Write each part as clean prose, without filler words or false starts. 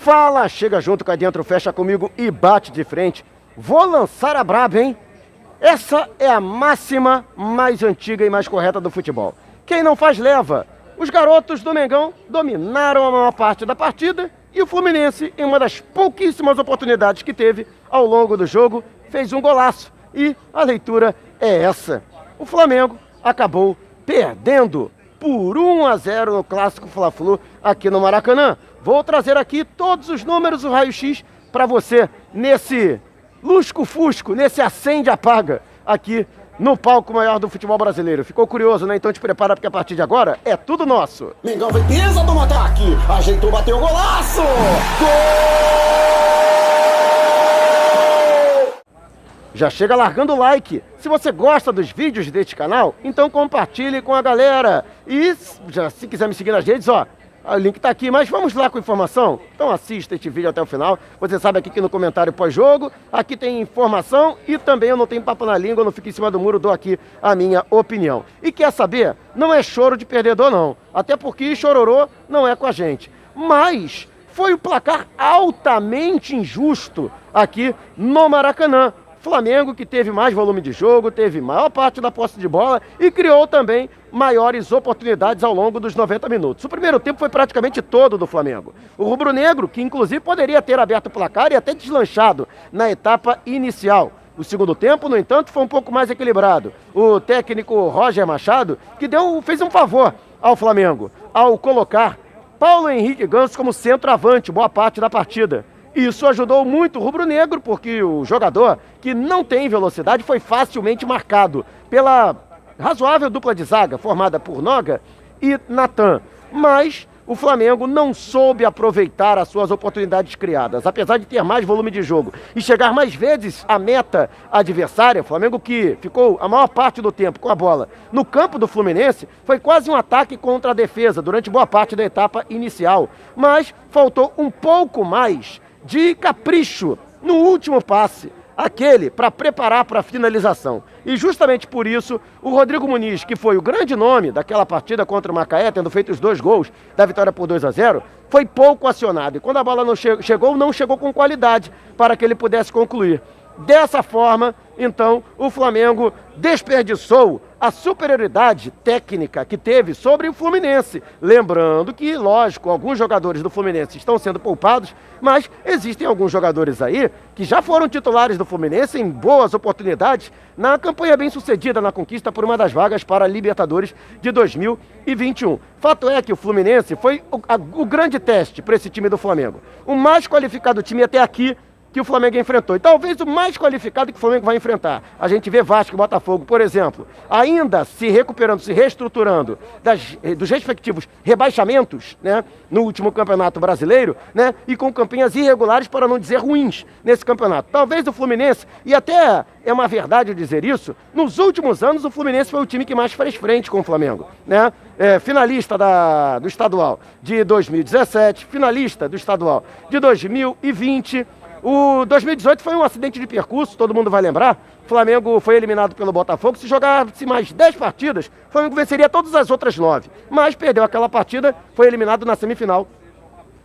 Fala, chega junto cá dentro, fecha comigo e bate de frente. Vou lançar a braba, hein? Essa é a máxima mais antiga e mais correta do futebol. Quem não faz, leva. Os garotos do Mengão dominaram a maior parte da partida e o Fluminense, em uma das pouquíssimas oportunidades que teve ao longo do jogo, fez um golaço. E a leitura é essa. O Flamengo acabou perdendo por 1-0 no clássico Fla-Flu aqui no Maracanã. Vou trazer aqui todos os números do raio-x para você nesse lusco-fusco, nesse acende-apaga aqui no palco maior do futebol brasileiro. Ficou curioso, né? Então te prepara porque a partir de agora é tudo nosso. Mengão vem pisa do ataque, ajeitou, bateu o golaço! Gol! Já chega largando o like. Se você gosta dos vídeos deste canal, então compartilhe com a galera. E se quiser me seguir nas redes, ó, o link tá aqui, mas vamos lá com informação? Então assista este vídeo até o final. Você sabe aqui que no comentário pós-jogo, aqui tem informação e também eu não tenho papo na língua, eu não fico em cima do muro, dou aqui a minha opinião. E quer saber? Não é choro de perdedor não, até porque chororô não é com a gente. Mas foi um placar altamente injusto aqui no Maracanã. Flamengo que teve mais volume de jogo, teve maior parte da posse de bola e criou também maiores oportunidades ao longo dos 90 minutos. O primeiro tempo foi praticamente todo do Flamengo. O rubro-negro, que inclusive poderia ter aberto o placar e até deslanchado na etapa inicial. O segundo tempo, no entanto, foi um pouco mais equilibrado. O técnico Roger Machado, que fez um favor ao Flamengo, ao colocar Paulo Henrique Ganso como centroavante, boa parte da partida. Isso ajudou muito o rubro-negro, porque o jogador que não tem velocidade foi facilmente marcado pela razoável dupla de zaga, formada por Noga e Natan. Mas o Flamengo não soube aproveitar as suas oportunidades criadas. Apesar de ter mais volume de jogo e chegar mais vezes à meta adversária, o Flamengo que ficou a maior parte do tempo com a bola no campo do Fluminense, foi quase um ataque contra a defesa durante boa parte da etapa inicial. Mas faltou um pouco mais de capricho no último passe, aquele para preparar para a finalização. E justamente por isso, o Rodrigo Muniz, que foi o grande nome daquela partida contra o Macaé, tendo feito os 2 gols da vitória por 2-0, foi pouco acionado. E quando a bola não chegou com qualidade para que ele pudesse concluir. Dessa forma, então, o Flamengo desperdiçou a superioridade técnica que teve sobre o Fluminense. Lembrando que, lógico, alguns jogadores do Fluminense estão sendo poupados, mas existem alguns jogadores aí que já foram titulares do Fluminense em boas oportunidades na campanha bem-sucedida na conquista por uma das vagas para a Libertadores de 2021. Fato é que o Fluminense foi o grande teste para esse time do Flamengo. O mais qualificado time até aqui que o Flamengo enfrentou. E talvez o mais qualificado que o Flamengo vai enfrentar. A gente vê Vasco e Botafogo, por exemplo, ainda se recuperando, se reestruturando dos respectivos rebaixamentos, né, no último campeonato brasileiro, né, e com campanhas irregulares, para não dizer ruins, nesse campeonato. Talvez o Fluminense, e até é uma verdade dizer isso, nos últimos anos o Fluminense foi o time que mais fez frente com o Flamengo, né? Finalista do estadual de 2017, finalista do estadual de 2020. O 2018 foi um acidente de percurso, todo mundo vai lembrar. O Flamengo foi eliminado pelo Botafogo. Se jogasse mais 10 partidas, o Flamengo venceria todas as outras 9. Mas perdeu aquela partida, foi eliminado na semifinal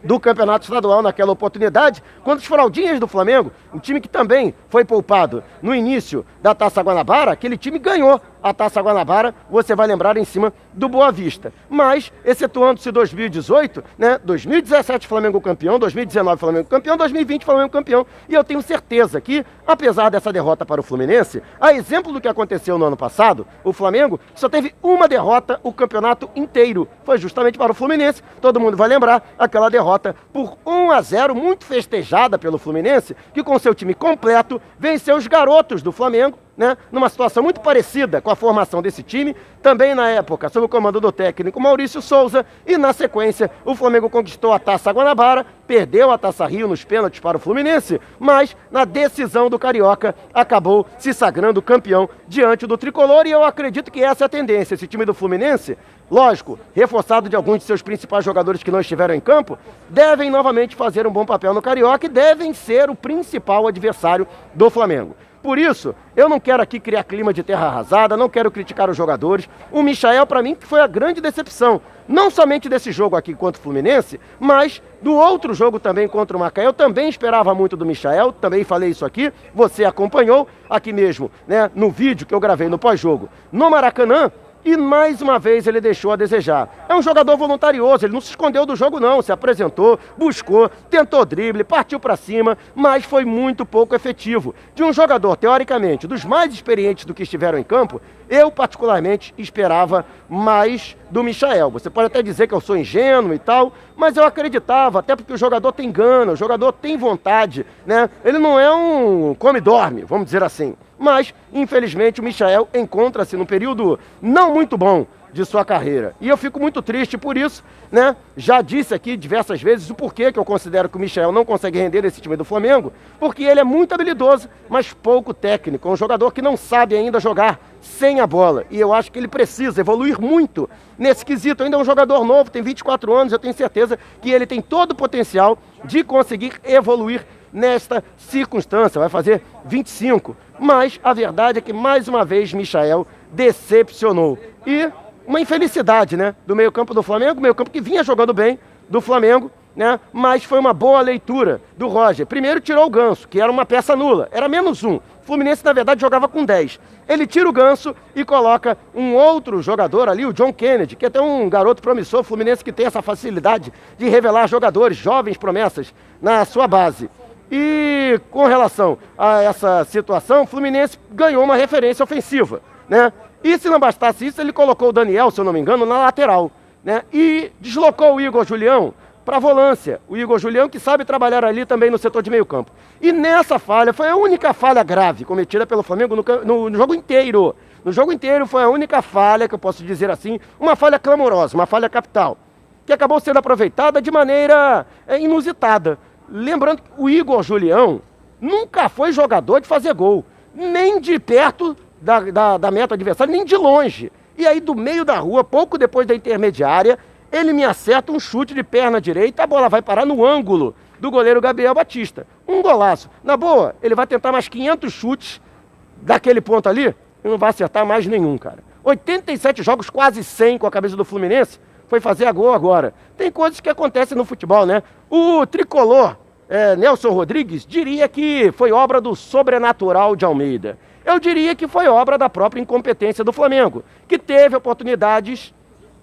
do campeonato estadual naquela oportunidade, quando os fraldinhas do Flamengo, um time que também foi poupado no início da Taça Guanabara, aquele time ganhou a Taça Guanabara, você vai lembrar, em cima do Boa Vista. Mas, excetuando-se 2018, né, 2017 Flamengo campeão, 2019 Flamengo campeão, 2020 Flamengo campeão, e eu tenho certeza que, apesar dessa derrota para o Fluminense, a exemplo do que aconteceu no ano passado, o Flamengo só teve uma derrota o campeonato inteiro, foi justamente para o Fluminense. Todo mundo vai lembrar aquela derrota por 1-0, muito festejada pelo Fluminense, que com seu time completo venceu os garotos do Flamengo, né, numa situação muito parecida com a formação desse time, também na época sob o comando do técnico Maurício Souza, e na sequência o Flamengo conquistou a Taça Guanabara, perdeu a Taça Rio nos pênaltis para o Fluminense, mas na decisão do Carioca acabou se sagrando campeão diante do Tricolor, e eu acredito que essa é a tendência. Esse time do Fluminense, lógico, reforçado de alguns de seus principais jogadores que não estiveram em campo, devem novamente fazer um bom papel no Carioca e devem ser o principal adversário do Flamengo. Por isso, eu não quero aqui criar clima de terra arrasada, não quero criticar os jogadores. O Michael, para mim, foi a grande decepção. Não somente desse jogo aqui contra o Fluminense, mas do outro jogo também contra o Macaé. Eu também esperava muito do Michael, também falei isso aqui, você acompanhou aqui mesmo, né, no vídeo que eu gravei no pós-jogo no Maracanã. E mais uma vez ele deixou a desejar. É um jogador voluntarioso, ele não se escondeu do jogo não, se apresentou, buscou, tentou drible, partiu para cima, mas foi muito pouco efetivo. De um jogador, teoricamente, dos mais experientes do que estiveram em campo, eu particularmente esperava mais do Michael. Você pode até dizer que eu sou ingênuo e tal, mas eu acreditava, até porque o jogador tem gana, o jogador tem vontade, né? Ele não é um come-dorme, vamos dizer assim. Mas, infelizmente, o Michael encontra-se num período não muito bom de sua carreira. E eu fico muito triste por isso, né? Já disse aqui diversas vezes o porquê que eu considero que o Michael não consegue render nesse time do Flamengo, porque ele é muito habilidoso, mas pouco técnico. É um jogador que não sabe ainda jogar sem a bola. E eu acho que ele precisa evoluir muito nesse quesito. Ainda é um jogador novo, tem 24 anos, eu tenho certeza que ele tem todo o potencial de conseguir evoluir nesta circunstância. Vai fazer 25. Mas a verdade é que, mais uma vez, Michael decepcionou. E uma infelicidade, né, do meio-campo do Flamengo, meio-campo que vinha jogando bem do Flamengo, né, mas foi uma boa leitura do Roger. Primeiro tirou o Ganso, que era uma peça nula, era -1. O Fluminense, na verdade, jogava com 10. Ele tira o Ganso e coloca um outro jogador ali, o John Kennedy, que é até um garoto promissor Fluminense que tem essa facilidade de revelar jogadores, jovens promessas, na sua base. E com relação a essa situação, o Fluminense ganhou uma referência ofensiva, né? E se não bastasse isso, ele colocou o Daniel, se eu não me engano, na lateral, né? E deslocou o Igor Julião para a volância. O Igor Julião que sabe trabalhar ali também no setor de meio campo. E nessa falha, foi a única falha grave cometida pelo Flamengo no jogo inteiro. No jogo inteiro foi a única falha, que eu posso dizer assim, uma falha clamorosa, uma falha capital, que acabou sendo aproveitada de maneira inusitada. Lembrando que o Igor Julião nunca foi jogador de fazer gol, nem de perto da meta adversária, nem de longe. E aí do meio da rua, pouco depois da intermediária, ele me acerta um chute de perna direita, a bola vai parar no ângulo do goleiro Gabriel Batista. Um golaço. Na boa, ele vai tentar mais 500 chutes daquele ponto ali e não vai acertar mais nenhum, cara. 87 jogos, quase 100 com a camisa do Fluminense, foi fazer a gol agora. Tem coisas que acontecem no futebol, né? O tricolor Nelson Rodrigues diria que foi obra do sobrenatural de Almeida. Eu diria que foi obra da própria incompetência do Flamengo, que teve oportunidades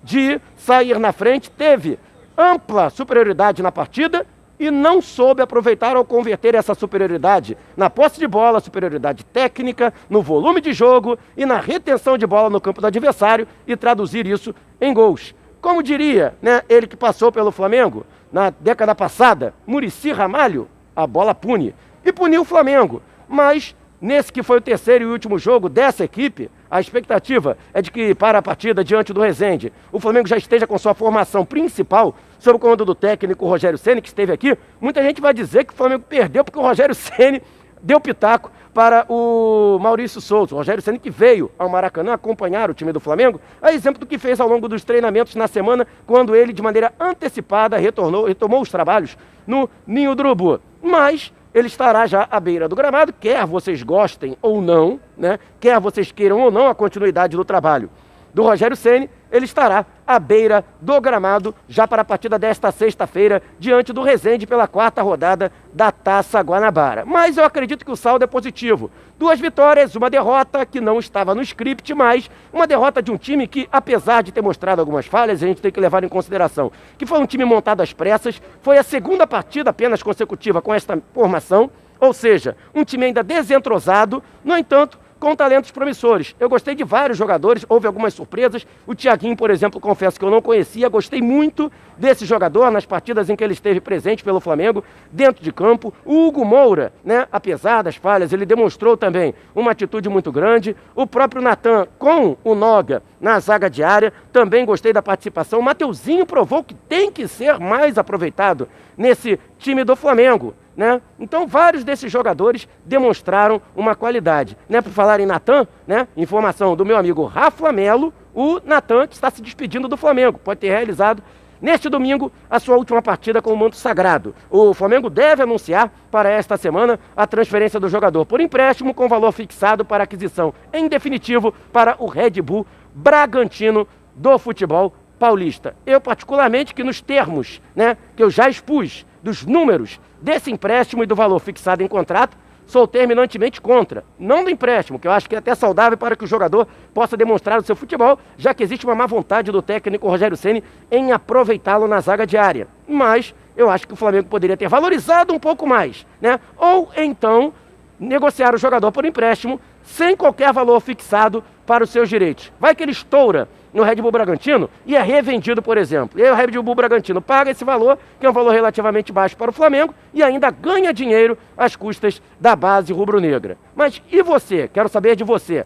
de sair na frente, teve ampla superioridade na partida e não soube aproveitar ou converter essa superioridade na posse de bola, superioridade técnica, no volume de jogo e na retenção de bola no campo do adversário e traduzir isso em gols. Como diria, né, ele que passou pelo Flamengo na década passada, Muricy Ramalho, a bola pune. E puniu o Flamengo. Mas nesse que foi o terceiro e último jogo dessa equipe, a expectativa é de que para a partida diante do Resende, o Flamengo já esteja com sua formação principal, sob o comando do técnico Rogério Ceni, que esteve aqui. Muita gente vai dizer que o Flamengo perdeu porque o Rogério Ceni deu pitaco para o Maurício Souza. O Rogério Ceni que veio ao Maracanã acompanhar o time do Flamengo, a exemplo do que fez ao longo dos treinamentos na semana, quando ele, de maneira antecipada, retomou os trabalhos no Ninho do Urubu. Mas ele estará já à beira do gramado, quer vocês gostem ou não, né? Quer vocês queiram ou não a continuidade do trabalho do Rogério Ceni, ele estará à beira do gramado já para a partida desta sexta-feira, diante do Resende pela 4ª rodada da Taça Guanabara. Mas eu acredito que o saldo é positivo. 2 vitórias, uma derrota que não estava no script, mas uma derrota de um time que, apesar de ter mostrado algumas falhas, a gente tem que levar em consideração que foi um time montado às pressas, foi a 2ª partida apenas consecutiva com esta formação, ou seja, um time ainda desentrosado, no entanto, com talentos promissores. Eu gostei de vários jogadores, houve algumas surpresas. O Thiaguinho, por exemplo, confesso que eu não conhecia, gostei muito desse jogador nas partidas em que ele esteve presente pelo Flamengo, dentro de campo. O Hugo Moura, né, apesar das falhas, ele demonstrou também uma atitude muito grande. O próprio Natan com o Noga na zaga de área, também gostei da participação. O Mateuzinho provou que tem que ser mais aproveitado nesse time do Flamengo, né? Então vários desses jogadores demonstraram uma qualidade, né? Por falar em Natan, né? Informação do meu amigo Rafa Melo, o Natan que está se despedindo do Flamengo, pode ter realizado neste domingo, a sua última partida com o manto sagrado. O Flamengo deve anunciar para esta semana a transferência do jogador por empréstimo com valor fixado para aquisição em definitivo para o Red Bull Bragantino do futebol paulista. Eu particularmente, que nos termos, né, que eu já expus dos números desse empréstimo e do valor fixado em contrato, sou terminantemente contra. Não do empréstimo, que eu acho que é até saudável para que o jogador possa demonstrar o seu futebol, já que existe uma má vontade do técnico Rogério Ceni em aproveitá-lo na zaga diária. Mas eu acho que o Flamengo poderia ter valorizado um pouco mais, né? Ou então negociar o jogador por empréstimo sem qualquer valor fixado para os seus direitos. Vai que ele estoura no Red Bull Bragantino e é revendido, por exemplo. E aí o Red Bull Bragantino paga esse valor, que é um valor relativamente baixo para o Flamengo, e ainda ganha dinheiro às custas da base rubro-negra. Mas e você? Quero saber de você.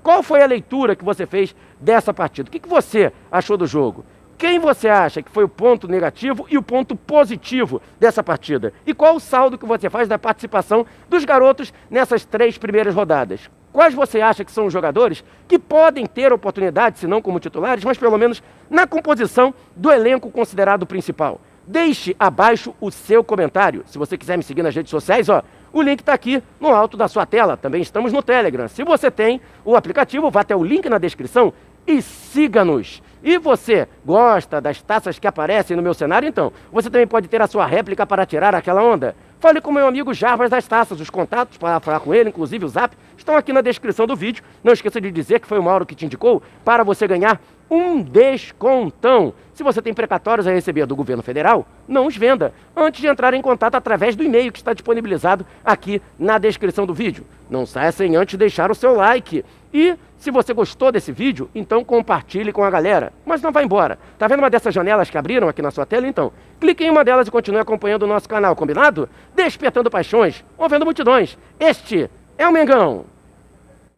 Qual foi a leitura que você fez dessa partida? O que você achou do jogo? Quem você acha que foi o ponto negativo e o ponto positivo dessa partida? E qual o saldo que você faz da participação dos garotos nessas 3 primeiras rodadas? Quais você acha que são os jogadores que podem ter oportunidade, se não como titulares, mas pelo menos na composição do elenco considerado principal? Deixe abaixo o seu comentário. Se você quiser me seguir nas redes sociais, o link está aqui no alto da sua tela. Também estamos no Telegram. Se você tem o aplicativo, vá até o link na descrição e siga-nos. E você gosta das taças que aparecem no meu cenário? Então, você também pode ter a sua réplica para tirar aquela onda. Fale com meu amigo Jarbas das Taças. Os contatos para falar com ele, inclusive o Zap, estão aqui na descrição do vídeo. Não esqueça de dizer que foi o Mauro que te indicou para você ganhar um descontão. Se você tem precatórios a receber do governo federal, não os venda antes de entrar em contato através do e-mail que está disponibilizado aqui na descrição do vídeo. Não saia sem antes deixar o seu like. E se você gostou desse vídeo, então compartilhe com a galera. Mas não vá embora. Tá vendo uma dessas janelas que abriram aqui na sua tela? Então, clique em uma delas e continue acompanhando o nosso canal, combinado? Despertando paixões, movendo multidões. Este é o Mengão.